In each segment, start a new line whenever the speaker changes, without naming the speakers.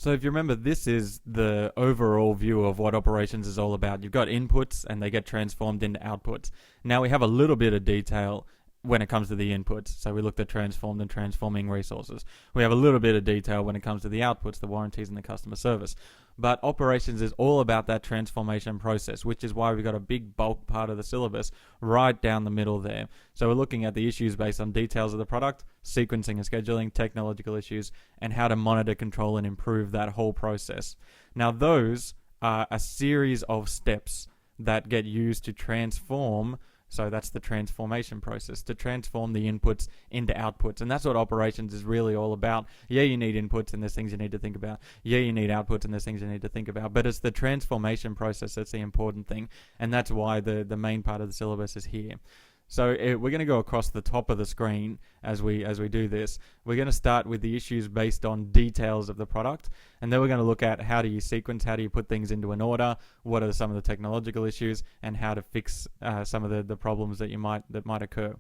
So if you remember, this is the overall view of what operations is all about. You've got inputs and they get transformed into outputs. Now we have a little bit of detail when it comes to the inputs. So we looked at transformed and transforming resources. We have a little bit of detail when it comes to the outputs, the warranties and the customer service. But operations is all about that transformation process, which is why we've got a big bulk part of the syllabus right down the middle there. So we're looking at the issues based on details of the product, sequencing and scheduling, technological issues, and how to monitor, control, and improve that whole process. Now those are a series of steps that get used to transform. So that's the transformation process, to transform the inputs into outputs. And that's what operations is really all about. Yeah, you need inputs and there's things you need to think about. Yeah, you need outputs and there's things you need to think about. But it's the transformation process that's the important thing. And that's why the main part of the syllabus is here. So we're going to go across the top of the screen as we do this. We're going to start with the issues based on details of the product, and then we're going to look at how do you sequence, how do you put things into an order, what are some of the technological issues, and how to fix some of the problems that might occur.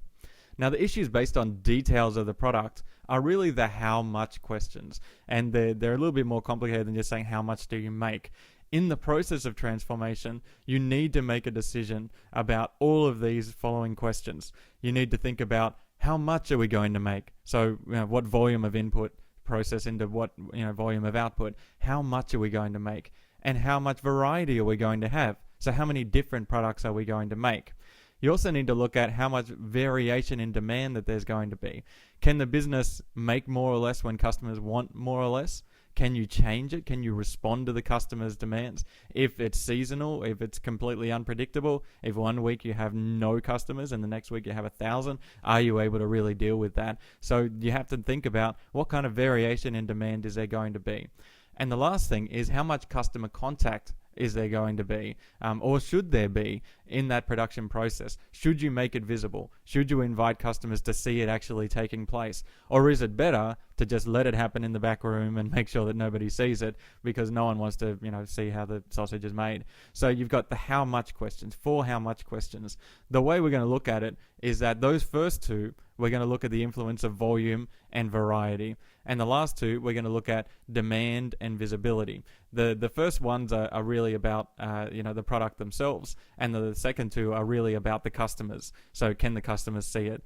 Now, the issues based on details of the product are really the how much questions, and they're a little bit more complicated than just saying how much do you make. In the process of transformation, you need to make a decision about all of these following questions. You need to think about how much are we going to make? So, what volume of input process into what volume of output? How much are we going to make? And how much variety are we going to have? So, how many different products are we going to make? You also need to look at how much variation in demand that there's going to be. Can the business make more or less when customers want more or less? Can you change it? Can you respond to the customer's demands? If it's seasonal, if it's completely unpredictable, if one week you have no customers and the next week you have 1,000, are you able to really deal with that? So you have to think about what kind of variation in demand is there going to be. And the last thing is how much customer contact is there going to be, or should there be in that production process? Should you make it visible? Should you invite customers to see it actually taking place? Or is it better to just let it happen in the back room and make sure that nobody sees it because no one wants to, see how the sausage is made? So you've got the how much questions, 4 how much questions. The way we're going to look at it is that those first 2, we're going to look at the influence of volume and variety. And the last 2, we're going to look at demand and visibility. The first ones are really about, the product themselves. And the second 2 are really about the customers. So can the customers see it?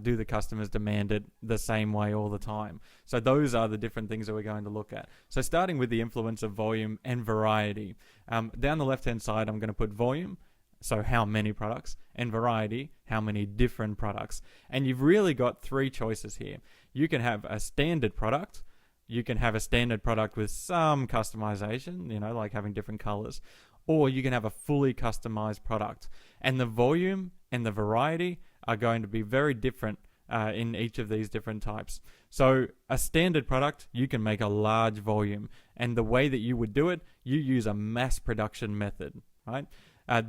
Do the customers demand it the same way all the time? So those are the different things that we're going to look at. So starting with the influence of volume and variety. Down the left-hand side, I'm going to put volume. So how many products, and variety, how many different products. And you've really got 3 choices here. You can have a standard product. You can have a standard product with some customization, like having different colors. Or you can have a fully customized product. And the volume and the variety are going to be very different in each of these different types. So a standard product, you can make a large volume. And the way that you would do it, you use a mass production method, right?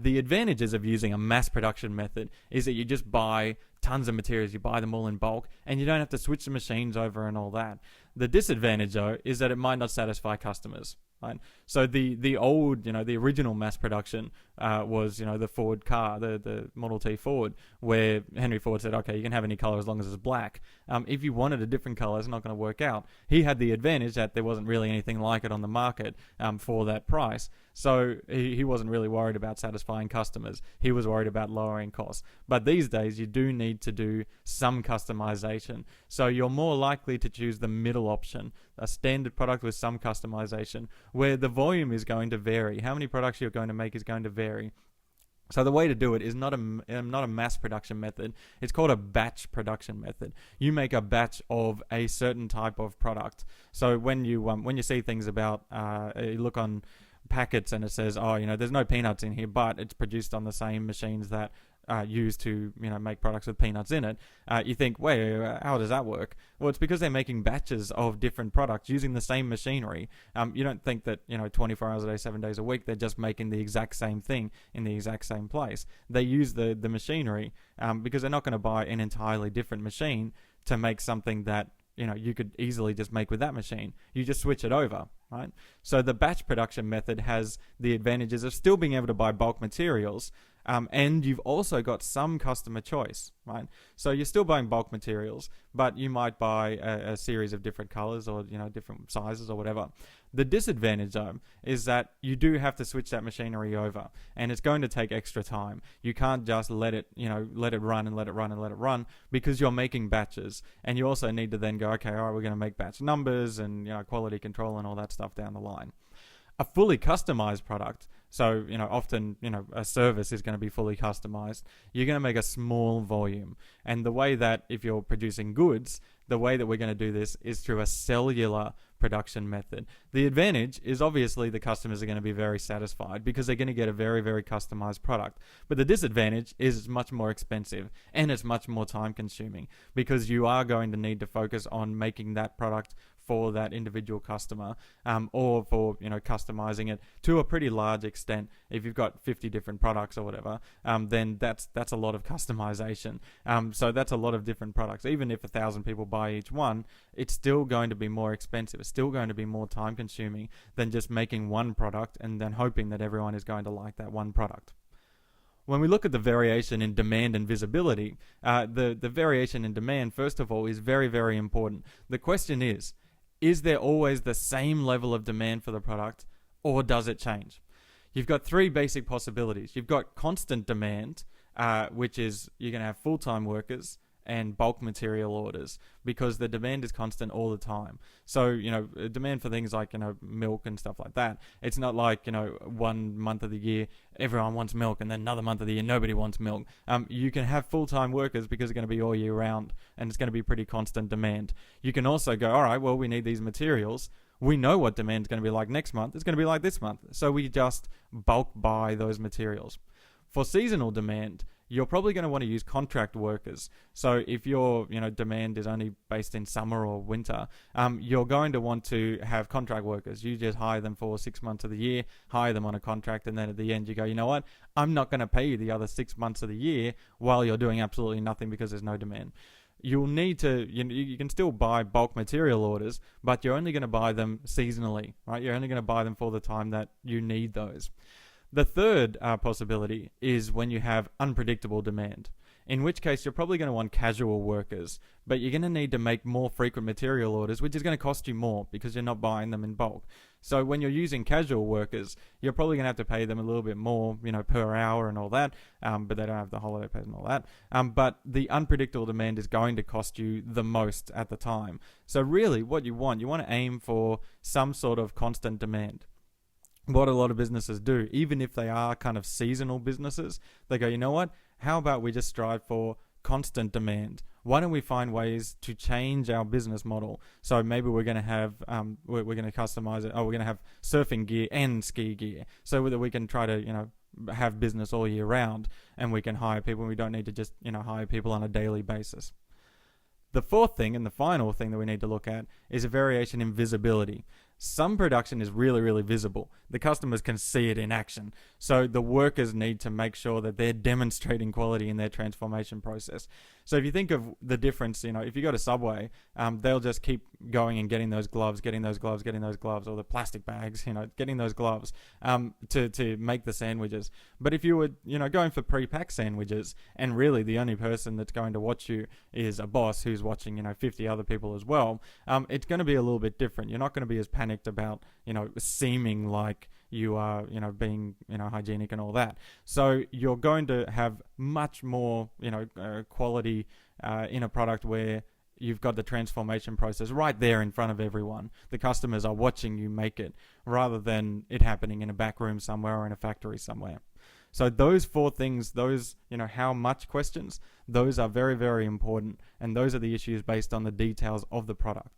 The advantages of using a mass production method is that you just buy tons of materials, you buy them all in bulk, and you don't have to switch the machines over and all that. The disadvantage, though, is that it might not satisfy customers. Right? So the old, the original mass production was, the Ford car, the Model T Ford, where Henry Ford said, okay, you can have any color as long as it's black. If you wanted a different color, it's not going to work out. He had the advantage that there wasn't really anything like it on the market for that price. So he wasn't really worried about satisfying customers. He was worried about lowering costs. But these days, you do need to do some customization. So you're more likely to choose the middle option, a standard product with some customization, where the volume is going to vary. How many products you're going to make is going to vary. So the way to do it is not a mass production method. It's called a batch production method. You make a batch of a certain type of product. So when you see things about, you look on packets and it says, there's no peanuts in here, but it's produced on the same machines that used to make products with peanuts in it, you think, wait, how does that work? Well, it's because they're making batches of different products using the same machinery. You don't think that 24 hours a day, 7 days a week, they're just making the exact same thing in the exact same place. They use the machinery because they're not going to buy an entirely different machine to make something that you could easily just make with that machine. You just switch it over, right? So the batch production method has the advantages of still being able to buy bulk materials, and you've also got some customer choice, right? So you're still buying bulk materials, but you might buy a series of different colors or different sizes or whatever. The disadvantage, though, is that you do have to switch that machinery over, and it's going to take extra time. You can't just let it run and let it run and let it run, because you're making batches, and you also need to then go, okay, all right, we're going to make batch numbers and quality control and all that stuff down the line. A fully customized product, so often a service is going to be fully customized. You're going to make a small volume, and the way that if you're producing goods, the way that we're going to do this is through a cellular production method. The advantage is obviously the customers are going to be very satisfied because they're going to get a very, very customized product. But the disadvantage is it's much more expensive and it's much more time consuming, because you are going to need to focus on making that product for that individual customer, or for customizing it to a pretty large extent. If you've got 50 different products or whatever, then that's a lot of customization. So that's a lot of different products. Even if 1,000 people buy each one, it's still going to be more expensive. It's still going to be more time consuming than just making one product and then hoping that everyone is going to like that one product. When we look at the variation in demand and visibility, the variation in demand, first of all, is very, very important. The question is there always the same level of demand for the product, or does it change? You've got three basic possibilities. You've got constant demand, which is you're going to have full-time workers and bulk material orders, because the demand is constant all the time. So, demand for things like, milk and stuff like that. It's not like, 1 month of the year, everyone wants milk, and then another month of the year, nobody wants milk. You can have full-time workers because it's going to be all year round, and it's going to be pretty constant demand. You can also go, all right, well, we need these materials. We know what demand is going to be like next month. It's going to be like this month. So we just bulk buy those materials. For seasonal demand, you're probably going to want to use contract workers. So if your demand is only based in summer or winter, you're going to want to have contract workers. You just hire them for 6 months of the year, hire them on a contract, and then at the end you go, you know what? I'm not going to pay you the other 6 months of the year while you're doing absolutely nothing because there's no demand. You'll need to, you can still buy bulk material orders, but you're only going to buy them seasonally, right? You're only going to buy them for the time that you need those. The third possibility is when you have unpredictable demand, in which case you're probably going to want casual workers, but you're going to need to make more frequent material orders, which is going to cost you more because you're not buying them in bulk. So when you're using casual workers, you're probably going to have to pay them a little bit more, per hour and all that, but they don't have the holiday pay and all that. But the unpredictable demand is going to cost you the most at the time. So really what you want to aim for some sort of constant demand. What a lot of businesses do, even if they are kind of seasonal businesses, they go, you know what? How about we just strive for constant demand? Why don't we find ways to change our business model? So maybe we're going to have, we're going to customize it. Oh, we're going to have surfing gear and ski gear, so that we can try to, have business all year round, and we can hire people. And we don't need to just, hire people on a daily basis. The fourth thing and the final thing that we need to look at is a variation in visibility. Some production is really, really visible. The customers can see it in action. So the workers need to make sure that they're demonstrating quality in their transformation process. So if you think of the difference, if you go to Subway, they'll just keep going and getting those gloves, or the plastic bags, getting those gloves to make the sandwiches. But if you were, going for pre-packed sandwiches, and really the only person that's going to watch you is a boss who's watching, 50 other people as well, it's going to be a little bit different. You're not going to be as panicked about, seeming like you are, being, hygienic and all that. So you're going to have much more, quality in a product where you've got the transformation process right there in front of everyone. The customers are watching you make it, rather than it happening in a back room somewhere or in a factory somewhere. So those four things, those, how much questions, those are very, very important. And those are the issues based on the details of the product.